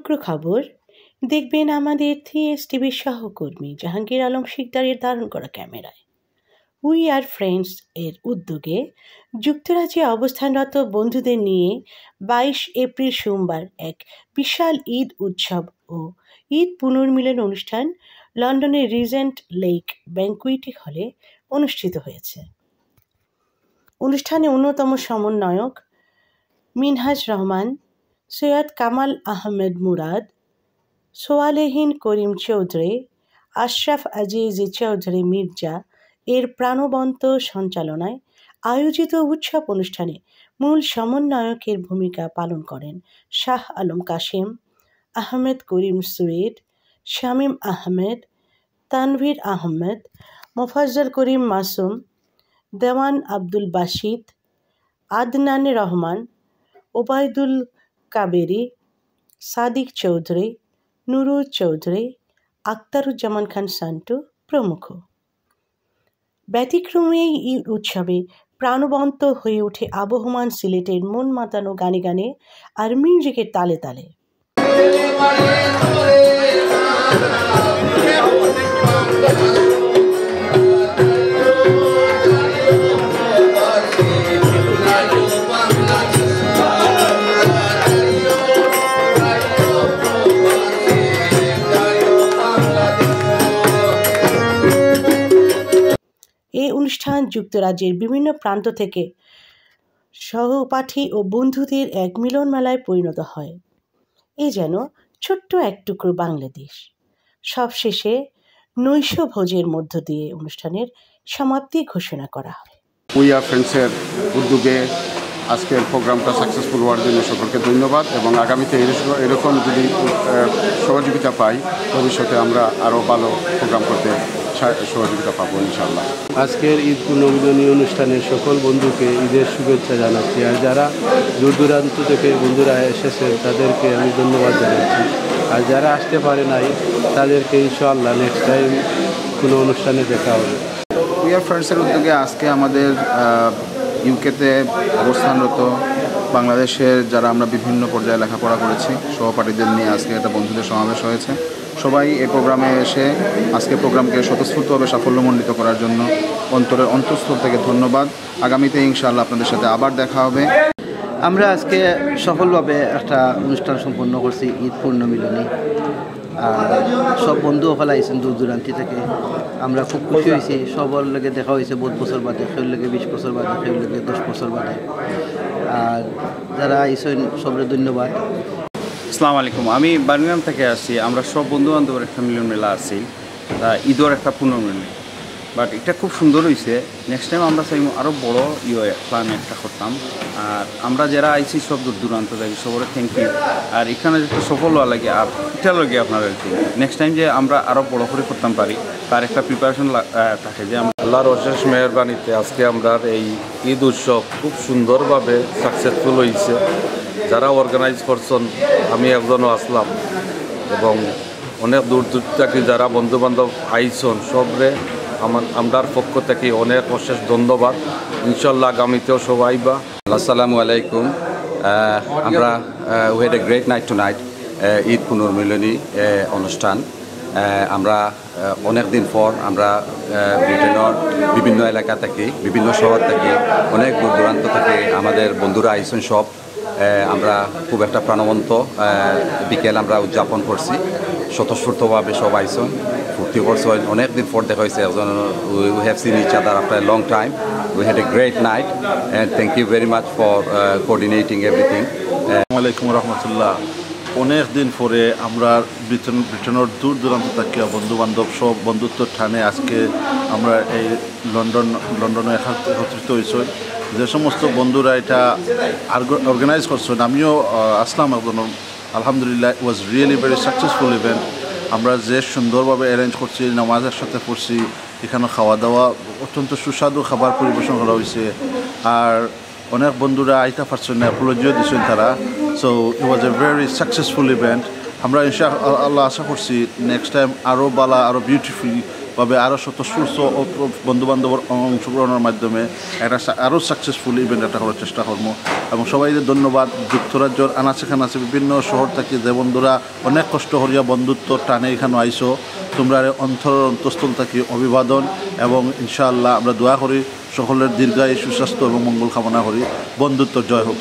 টুকরো খবর দেখবেন আমাদের থিএস টিভির সহকর্মী জাহাঙ্গীর আলম শিকদারের ধারণ করা ক্যামেরায়। উই আর ফ্রেন্ডস এর উদ্যোগে যুক্তরাজ্যে অবস্থানরত বন্ধুদের নিয়ে 22 এপ্রিল সোমবার এক বিশাল ঈদ উৎসব ও ঈদ পুনর্মিলন অনুষ্ঠান লন্ডনের রিজেন্ট লেক ব্যাংকুয়েট হলে অনুষ্ঠিত হয়েছে। অনুষ্ঠানে অন্যতম সমন্বয়ক মিনহাজ রহমান, সৈয়দ কামাল আহমেদ মুরাদ, সোয়ালেহীন করিম চৌধুরী, আশরাফ আজিজ চৌধুরী মির্জা এর প্রাণবন্ত সঞ্চালনায় আয়োজিত উৎসব অনুষ্ঠানে মূল সমন্বয়কের ভূমিকা পালন করেন শাহ আলম কাশেম, আহমেদ করিম সুয়েদ, শামীম আহমেদ, তানভীর আহমেদ, মোফাজ্জল করিম মাসুম, দেওয়ান আব্দুল বাসিত, আদনান রহমান, ওবায়দুল কাবেরী, সাদিক চৌধুরী, নুরুল চৌধুরী, আখতারুজ্জামান খান সান্টু প্রমুখ। ব্যতিক্রমী এই উৎসবে প্রাণবন্ত হয়ে ওঠে আবহমান সিলেটের মন মাতানো গানে গানে আর মিউজিকের তালে তালে। এই অনুষ্ঠান যুক্তরাজ্যের বিভিন্ন প্রান্ত থেকে সহপাঠী ও বন্ধুদের এক মিলন মেলায় পরিণত হয়। এ যেন ছোট্ট এক টুকরো বাংলাদেশ। সবশেষে নৈশ ভোজের মধ্য দিয়ে অনুষ্ঠানের সমাপ্তি ঘোষণা করা হয়। উই আর ফ্রেন্ডসের উদ্যোগে আজকের প্রোগ্রামটা সাকসেসফুল হওয়ার জন্য সকলকে ধন্যবাদ এবং আগামীতে এরকম যদি সহযোগিতা পাই ভবিষ্যতে আমরা আরও ভালো প্রোগ্রাম করতে সহযোগিতা পাবো ইনশাআল্লাহ। আজকের ঈদ পুনর্মিলনী অনুষ্ঠানের সকল বন্ধুকে ঈদের শুভেচ্ছা জানাচ্ছি, আর যারা দূর দূরান্ত থেকে বন্ধুরা এসেছেন তাদেরকে আমি ধন্যবাদ জানাচ্ছি, আর যারা আসতে পারে নাই তাদেরকে ইনশাআল্লাহ নেক্সট টাইম কোনো অনুষ্ঠানে দেখা হবে। উই আর ফ্রেন্ডসের উদ্যোগে আজকে আমাদের ইউকেতে অবস্থানরত বাংলাদেশের যারা আমরা বিভিন্ন পর্যায়ে লেখাপড়া করেছি সহপাঠীদের নিয়ে আজকে একটা বন্ধুদের সমাবেশ হয়েছে। সবাই এই প্রোগ্রামে এসে আজকে প্রোগ্রামকে স্বতঃস্ফূর্তভাবে সাফল্যমণ্ডিত করার জন্য অন্তরের অন্তঃস্থল থেকে ধন্যবাদ। আগামীতে ইনশাআল্লাহ আপনাদের সাথে আবার দেখা হবে। আমরা আজকে সফলভাবে একটা অনুষ্ঠান সম্পন্ন করছি ঈদ পুনর্মিলনী। সব বন্ধু হল আইসেন দূর দূরান্তি থেকে। আমরা খুব খুশি হয়েছি, সবার লগে দেখা হয়েছে বহুত বছর বাদে, কেউ লগে 20 বছর বাদে, কেউ লগে 10 বছর বাদে। আর যারা আইসেন সবরে ধন্যবাদ। আসসালামু আলাইকুম, আমি বার্মিংহাম থেকে আসছি। আমরা সব বন্ধু বান্ধবের একটা মিলন মেলা আসছি, ঈদের একটা পুনর্মিলন। বাট এটা খুব সুন্দর হয়েছে। নেক্সট টাইম আমরা চাই আরও বড় প্ল্যান একটা করতাম। আর আমরা যারা আইছি সব দূর দূরান্ত থাকি সবার থ্যাংক ইউ। আর এখানে যেটা সফল হওয়া লাগে আর এটা লাগে আপনারা নেক্সট টাইম যে আমরা আরও বড় করে করতাম পারি তার একটা প্রিপারেশন থাকে। যে আল্লাহর অশেষ মেহরবানিতে আজকে আমরা এই ঈদ উৎসব খুব সুন্দরভাবে সাকসেসফুল হয়েছে। যারা অর্গানাইজ করছেন আমি একজনও আসলাম এবং অনেক দূর দূর থেকে যারা বন্ধুবান্ধব আইসন সবরে আমরার পক্ষ থেকে অনেক অশেষ ধন্যবাদ। ইনশাল্লাহ আগামীতেও সবাই বা। আসসালামু আলাইকুম। আমরা we had a great night tonight Eid পুনর্মিলনী অনুষ্ঠান। আমরা অনেক দিন পর আমরা ব্রিটেনের বিভিন্ন এলাকা থেকে বিভিন্ন শহর থেকে অনেক দূর দূরান্ত থেকে আমাদের বন্ধুরা আইসন সব। আমরা খুব একটা প্রাণবন্ত বিকেল আমরা উদযাপন করছি। স্বতঃস্ফূর্তভাবে সব আইসন ফুর্তি করছে। অনেক দিন পর দেখা হয়েছে। We have seen each other after long time. We had a great night and thank you very much for coordinating everything. আসসালামু আলাইকুম রহমতুল্লাহ। অনেক দিন পরে আমরা ব্রিটেনের দূর দূরান্ত থেকে বন্ধুবান্ধব সব বন্ধুত্ব টানে আজকে আমরা এই লন্ডনে একত্রিত হয়েছি। যে সমস্ত বন্ধুরা এটা অর্গানাইজ করছেন আমিও আসলাম একজন। আলহামদুলিল্লাহ it was really very successful event. আমরা যে সুন্দরভাবে অ্যারেঞ্জ করছি, নামাজের সাথে পড়ছি, এখানে খাওয়া দাওয়া অত্যন্ত সুস্বাদু খাবার পরিবেশন করা হয়েছে। আর অনেক বন্ধুরা আইতে পারছেন না, অ্যাপোলজিও দিচ্ছেন তারা। So it was a very successful event. আমরা ইনশাআল্লাহ আশা করছি নেক্সট টাইম আরও বালা আরও বিউটিফুল ভাবে আরও স্বতঃস্ফূর্ত বন্ধুবান্ধবের অংশগ্রহণের মাধ্যমে একটা আরও সাকসেসফুল ইভেন্ট একটা করার চেষ্টা করবো এবং সবাইকে ধন্যবাদ। যুক্তরাজ্যের আনাচে খানাচে বিভিন্ন শহর থেকে যে বন্ধুরা অনেক কষ্ট করিয়া বন্ধুত্ব টানে এখানে আইসো, তোমরা অন্তঃস্থল থাকি অভিবাদন এবং ইনশাআল্লাহ আমরা দোয়া করি সকলের দীর্ঘায়ু সুস্বাস্থ্য এবং মঙ্গল কামনা করি। বন্ধুত্ব জয় হোক।